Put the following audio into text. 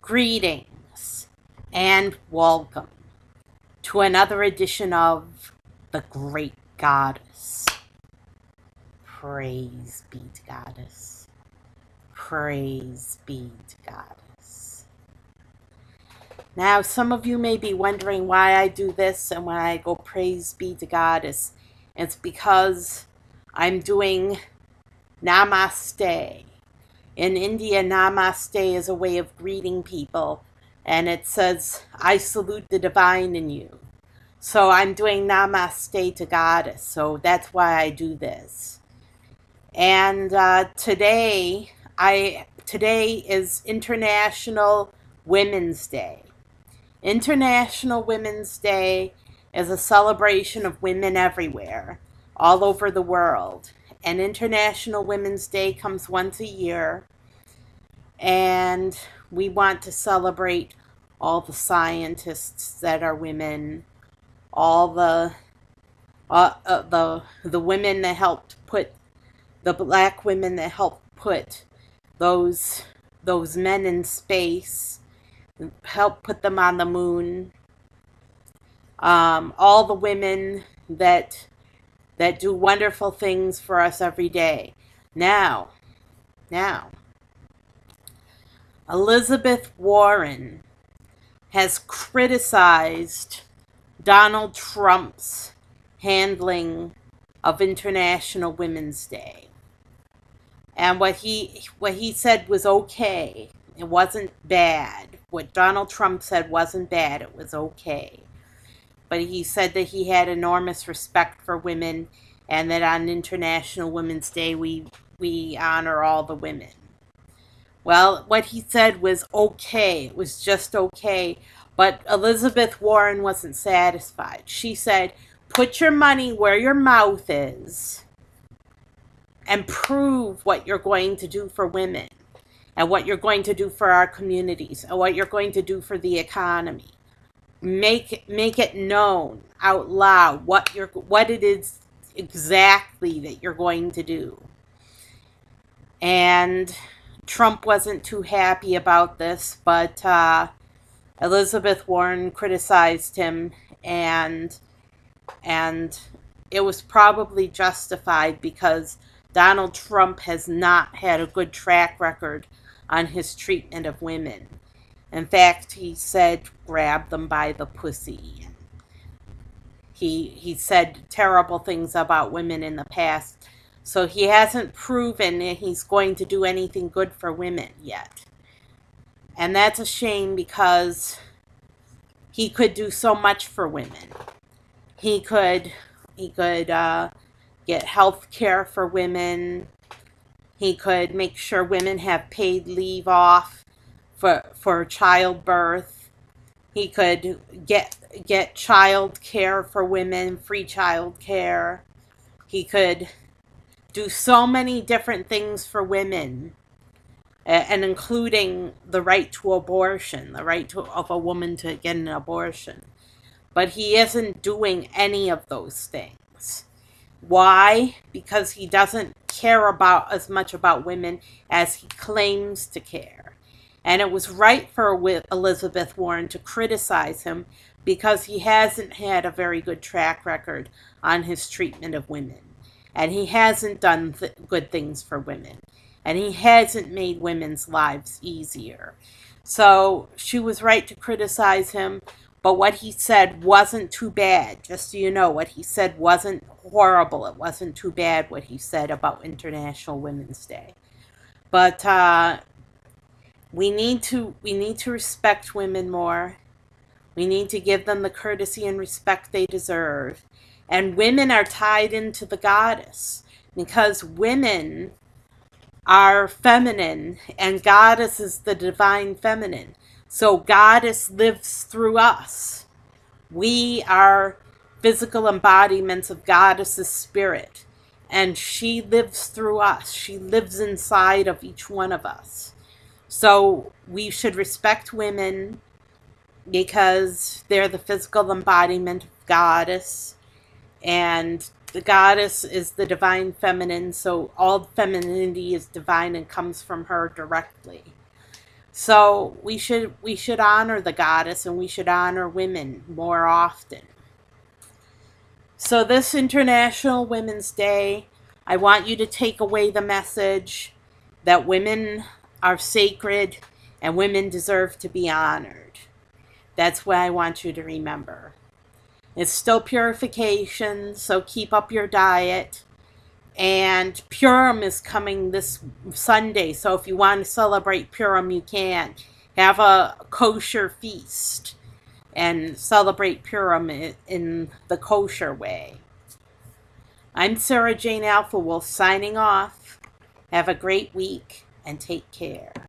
Greetings and welcome to another edition of The Great Goddess. Praise be to Goddess. Praise be to Goddess. Now, some of you may be wondering why I do this and why I go praise be to Goddess. It's because I'm doing Namaste. In India, Namaste is a way of greeting people, and it says, I salute the divine in you. So I'm doing Namaste to Goddess, so that's why I do this. And today is International Women's Day. International Women's Day is a celebration of women everywhere, all over the world. And International Women's Day comes once a year, and we want to celebrate all the scientists that are women, all the women that helped put the black women that helped put those men in space, helped put them on the moon. All the women that do wonderful things for us every day. Now, Elizabeth Warren has criticized Donald Trump's handling of International Women's Day. And what he said was okay. It wasn't bad. What Donald Trump said wasn't bad. It was okay. But he said that he had enormous respect for women, and that on International Women's Day we honor all the women. Well, what he said was okay. It was just okay. But Elizabeth Warren wasn't satisfied. She said, put your money where your mouth is and prove what you're going to do for women, and what you're going to do for our communities, and what you're going to do for the economy. Make it known out loud what it is exactly that you're going to do. And Trump wasn't too happy about this, but Elizabeth Warren criticized him, and it was probably justified, because Donald Trump has not had a good track record on his treatment of women. In fact, he said, grab them by the pussy. He said terrible things about women in the past. So he hasn't proven that he's going to do anything good for women yet. And that's a shame, because he could do so much for women. He could get health care for women. He could make sure women have paid leave off for childbirth. He could get child care for women, free child care. He could do so many different things for women, and including the right to abortion, the right of a woman to get an abortion. But he isn't doing any of those things. Why? Because he doesn't care about as much about women as he claims to care. And it was right for Elizabeth Warren to criticize him, because he hasn't had a very good track record on his treatment of women. And he hasn't done good things for women. And he hasn't made women's lives easier. So she was right to criticize him. But what he said wasn't too bad. Just so you know, what he said wasn't horrible. It wasn't too bad what he said about International Women's Day. But we need to respect women more. We need to give them the courtesy and respect they deserve. And women are tied into the goddess, because women are feminine, and goddess is the divine feminine. So goddess lives through us. We are physical embodiments of goddess's spirit, and she lives through us. She lives inside of each one of us. So we should respect women, because they're the physical embodiment of goddess, and the goddess is the divine feminine, so all femininity is divine and comes from her directly. So we should honor the goddess, and we should honor women more often. So this International Women's Day, I want you to take away the message that women are sacred and women deserve to be honored. That's what I want you to remember. It's still purification, so keep up your diet. And Purim is coming this Sunday, so if you want to celebrate Purim, you can. Have a kosher feast and celebrate Purim in the kosher way. I'm Sarah Jane Alpha Wolf signing off. Have a great week and take care.